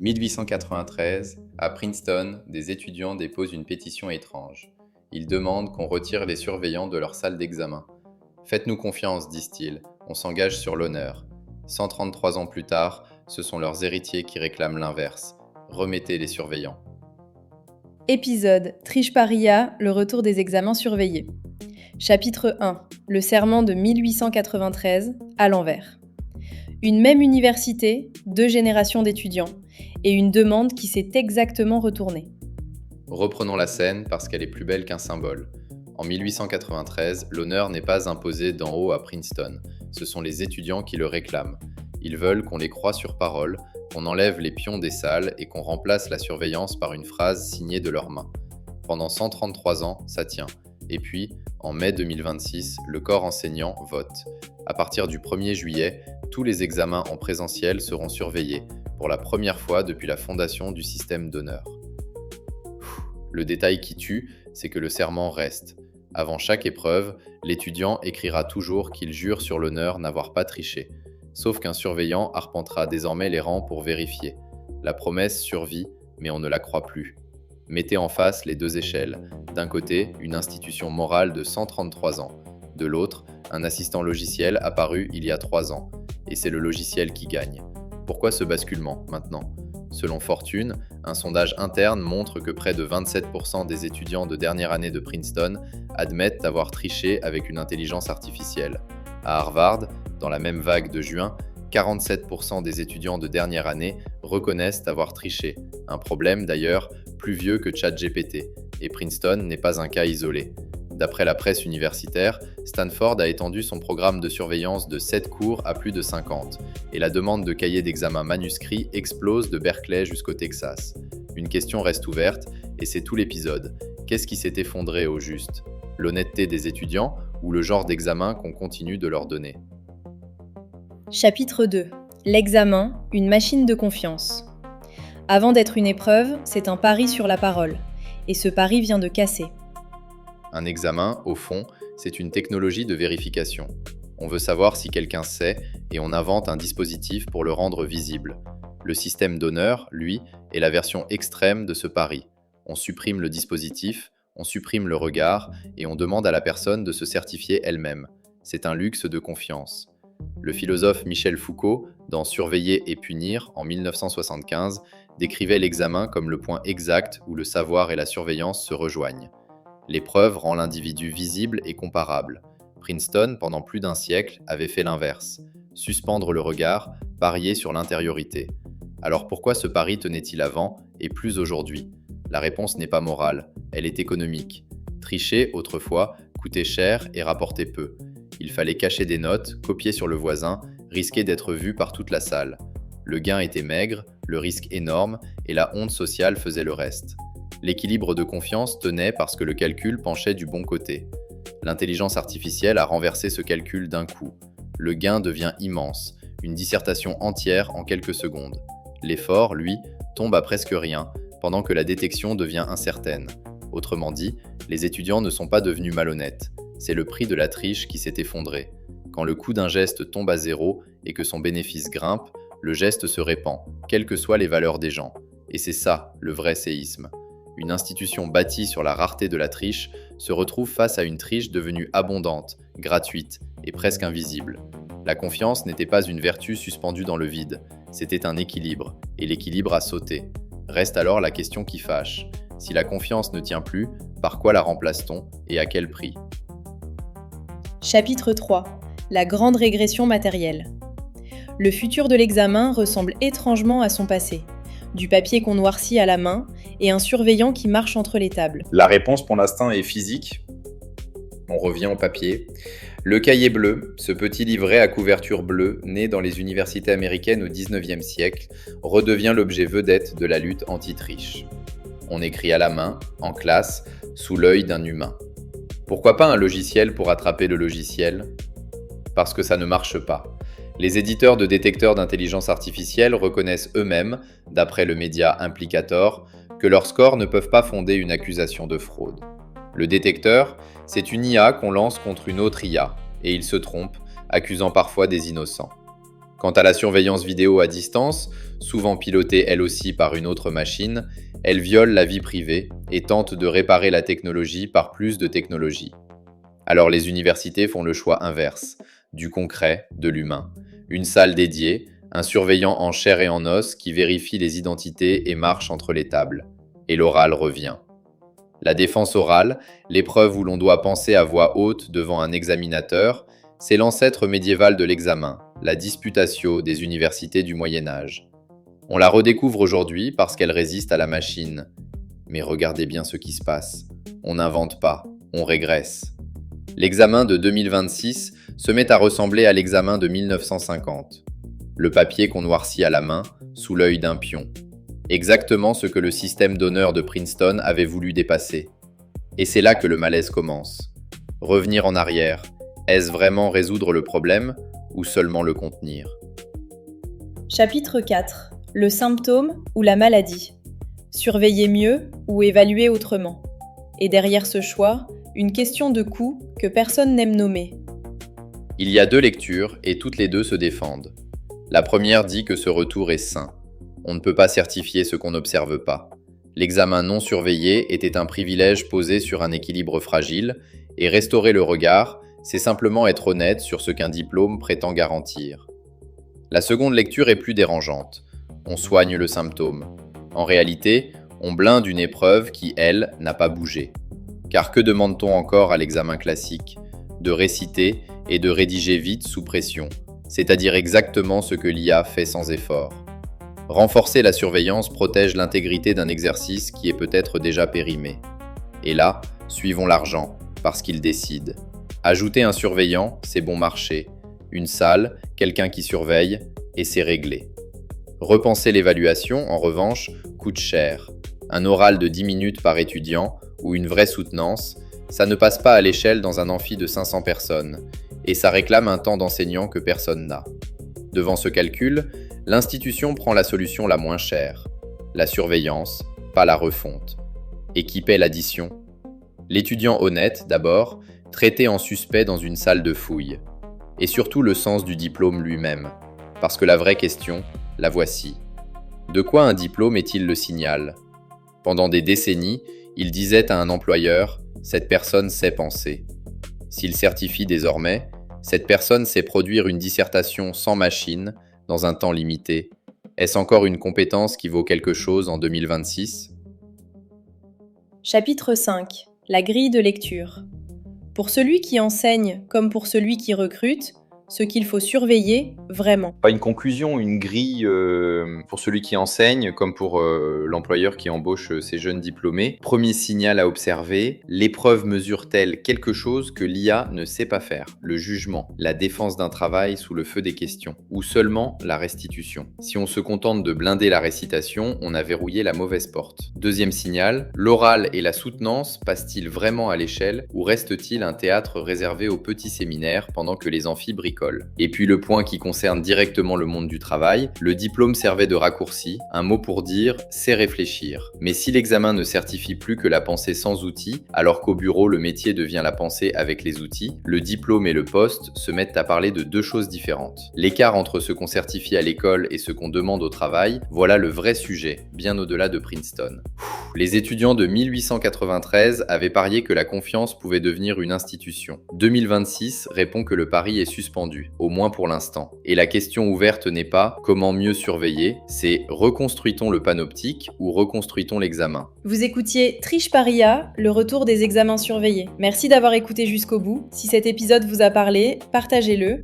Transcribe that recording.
1893, à Princeton, des étudiants déposent une pétition étrange. Ils demandent qu'on retire les surveillants de leur salle d'examen. Faites-nous confiance, disent-ils, on s'engage sur l'honneur. 133 ans plus tard, ce sont leurs héritiers qui réclament l'inverse. Remettez les surveillants. Épisode Triche Paria, le retour des examens surveillés. Chapitre 1. Le serment de 1893, à l'envers. Une même université, 2 générations d'étudiants, et une demande qui s'est exactement retournée. Reprenons la scène parce qu'elle est plus belle qu'un symbole. En 1893, l'honneur n'est pas imposé d'en haut à Princeton. Ce sont les étudiants qui le réclament. Ils veulent qu'on les croie sur parole, qu'on enlève les pions des salles et qu'on remplace la surveillance par une phrase signée de leurs mains. Pendant 133 ans, ça tient. Et puis, en mai 2026, le corps enseignant vote. À partir du 1er juillet, tous les examens en présentiel seront surveillés, pour la première fois depuis la fondation du système d'honneur. Le détail qui tue, c'est que le serment reste. Avant chaque épreuve, l'étudiant écrira toujours qu'il jure sur l'honneur n'avoir pas triché. Sauf qu'un surveillant arpentera désormais les rangs pour vérifier. La promesse survit, mais on ne la croit plus. Mettez en face les 2 échelles. D'un côté, une institution morale de 133 ans. De l'autre, un assistant logiciel apparu il y a 3 ans. Et c'est le logiciel qui gagne. Pourquoi ce basculement, maintenant ? Selon Fortune, un sondage interne montre que près de 27% des étudiants de dernière année de Princeton admettent avoir triché avec une intelligence artificielle. À Harvard, dans la même vague de juin, 47% des étudiants de dernière année reconnaissent avoir triché. Un problème d'ailleurs plus vieux que ChatGPT, et Princeton n'est pas un cas isolé. D'après la presse universitaire, Stanford a étendu son programme de surveillance de 7 cours à plus de 50, et la demande de cahiers d'examen manuscrits explose de Berkeley jusqu'au Texas. Une question reste ouverte, et c'est tout l'épisode. Qu'est-ce qui s'est effondré au juste ? L'honnêteté des étudiants ou le genre d'examen qu'on continue de leur donner ? Chapitre 2. L'examen, une machine de confiance. Avant d'être une épreuve, c'est un pari sur la parole. Et ce pari vient de casser. Un examen, au fond, c'est une technologie de vérification. On veut savoir si quelqu'un sait et on invente un dispositif pour le rendre visible. Le système d'honneur, lui, est la version extrême de ce pari. On supprime le dispositif, on supprime le regard et on demande à la personne de se certifier elle-même. C'est un luxe de confiance. Le philosophe Michel Foucault, dans Surveiller et punir, en 1975, décrivait l'examen comme le point exact où le savoir et la surveillance se rejoignent. L'épreuve rend l'individu visible et comparable. Princeton, pendant plus d'un siècle, avait fait l'inverse. Suspendre le regard, parier sur l'intériorité. Alors pourquoi ce pari tenait-il avant et plus aujourd'hui ? La réponse n'est pas morale, elle est économique. Tricher, autrefois, coûtait cher et rapportait peu. Il fallait cacher des notes, copier sur le voisin, risquer d'être vu par toute la salle. Le gain était maigre, le risque énorme, et la honte sociale faisait le reste. L'équilibre de confiance tenait parce que le calcul penchait du bon côté. L'intelligence artificielle a renversé ce calcul d'un coup. Le gain devient immense, une dissertation entière en quelques secondes. L'effort, lui, tombe à presque rien, pendant que la détection devient incertaine. Autrement dit, les étudiants ne sont pas devenus malhonnêtes. C'est le prix de la triche qui s'est effondré. Quand le coût d'un geste tombe à zéro et que son bénéfice grimpe, le geste se répand, quelles que soient les valeurs des gens. Et c'est ça, le vrai séisme. Une institution bâtie sur la rareté de la triche se retrouve face à une triche devenue abondante, gratuite et presque invisible. La confiance n'était pas une vertu suspendue dans le vide, c'était un équilibre, et l'équilibre a sauté. Reste alors la question qui fâche. Si la confiance ne tient plus, par quoi la remplace-t-on et à quel prix ? Chapitre 3. La grande régression matérielle. Le futur de l'examen ressemble étrangement à son passé. Du papier qu'on noircit à la main et un surveillant qui marche entre les tables. La réponse pour l'instant est physique. On revient au papier. Le cahier bleu, ce petit livret à couverture bleue, né dans les universités américaines au XIXe siècle, redevient l'objet vedette de la lutte anti-triche. On écrit à la main, en classe, sous l'œil d'un humain. Pourquoi pas un logiciel pour attraper le logiciel ? Parce que ça ne marche pas. Les éditeurs de détecteurs d'intelligence artificielle reconnaissent eux-mêmes, d'après le média Implicator, que leurs scores ne peuvent pas fonder une accusation de fraude. Le détecteur, c'est une IA qu'on lance contre une autre IA, et il se trompe, accusant parfois des innocents. Quant à la surveillance vidéo à distance, souvent pilotée elle aussi par une autre machine, elle viole la vie privée et tente de réparer la technologie par plus de technologie. Alors les universités font le choix inverse, du concret, de l'humain. Une salle dédiée, un surveillant en chair et en os qui vérifie les identités et marche entre les tables. Et l'oral revient. La défense orale, l'épreuve où l'on doit penser à voix haute devant un examinateur, c'est l'ancêtre médiéval de l'examen, la disputatio des universités du Moyen-Âge. On la redécouvre aujourd'hui parce qu'elle résiste à la machine. Mais regardez bien ce qui se passe. On n'invente pas, on régresse. L'examen de 2026 se met à ressembler à l'examen de 1950. Le papier qu'on noircit à la main, sous l'œil d'un pion. Exactement ce que le système d'honneur de Princeton avait voulu dépasser. Et c'est là que le malaise commence. Revenir en arrière, est-ce vraiment résoudre le problème ou seulement le contenir ? Chapitre 4. Le symptôme ou la maladie. Surveiller mieux ou évaluer autrement. Et derrière ce choix, une question de coût que personne n'aime nommer. Il y a deux lectures et toutes les deux se défendent. La première dit que ce retour est sain. On ne peut pas certifier ce qu'on n'observe pas. L'examen non surveillé était un privilège posé sur un équilibre fragile, et restaurer le regard, c'est simplement être honnête sur ce qu'un diplôme prétend garantir. La seconde lecture est plus dérangeante. On soigne le symptôme. En réalité, on blinde une épreuve qui, elle, n'a pas bougé. Car que demande-t-on encore à l'examen classique ? De réciter et de rédiger vite sous pression, c'est-à-dire exactement ce que l'IA fait sans effort. Renforcer la surveillance protège l'intégrité d'un exercice qui est peut-être déjà périmé. Et là, suivons l'argent, parce qu'il décide. Ajouter un surveillant, c'est bon marché. Une salle, quelqu'un qui surveille, et c'est réglé. Repenser l'évaluation, en revanche, coûte cher. Un oral de 10 minutes par étudiant, ou une vraie soutenance, ça ne passe pas à l'échelle dans un amphi de 500 personnes, et ça réclame un temps d'enseignant que personne n'a. Devant ce calcul, l'institution prend la solution la moins chère, la surveillance, pas la refonte. Et qui paie l'addition ? L'étudiant honnête, d'abord, traité en suspect dans une salle de fouille. Et surtout le sens du diplôme lui-même. Parce que la vraie question, la voici. De quoi un diplôme est-il le signal ? Pendant des décennies, il disait à un employeur « cette personne sait penser ». S'il certifie désormais, cette personne sait produire une dissertation sans machine, dans un temps limité. Est-ce encore une compétence qui vaut quelque chose en 2026 ? Chapitre 5. La grille de lecture. Pour celui qui enseigne comme pour celui qui recrute, ce qu'il faut surveiller vraiment. Pas une conclusion, une grille pour celui qui enseigne comme pour l'employeur qui embauche ses jeunes diplômés. Premier signal à observer, l'épreuve mesure-t-elle quelque chose que l'IA ne sait pas faire ? Le jugement, la défense d'un travail sous le feu des questions, ou seulement la restitution. Si on se contente de blinder la récitation, on a verrouillé la mauvaise porte. Deuxième signal, l'oral et la soutenance passent-ils vraiment à l'échelle ou reste-t-il un théâtre réservé aux petits séminaires pendant que les amphis bricolent ? Et puis le point qui concerne directement le monde du travail, le diplôme servait de raccourci, un mot pour dire « c'est réfléchir ». Mais si l'examen ne certifie plus que la pensée sans outils, alors qu'au bureau le métier devient la pensée avec les outils, le diplôme et le poste se mettent à parler de deux choses différentes. L'écart entre ce qu'on certifie à l'école et ce qu'on demande au travail, voilà le vrai sujet, bien au-delà de Princeton. Les étudiants de 1893 avaient parié que la confiance pouvait devenir une institution. 2026 répond que le pari est suspendu, au moins pour l'instant. Et la question ouverte n'est pas « comment mieux surveiller ?», c'est « reconstruit-on le panoptique ou reconstruit-on l'examen ?» Vous écoutiez Triche Paria, le retour des examens surveillés. Merci d'avoir écouté jusqu'au bout. Si cet épisode vous a parlé, partagez-le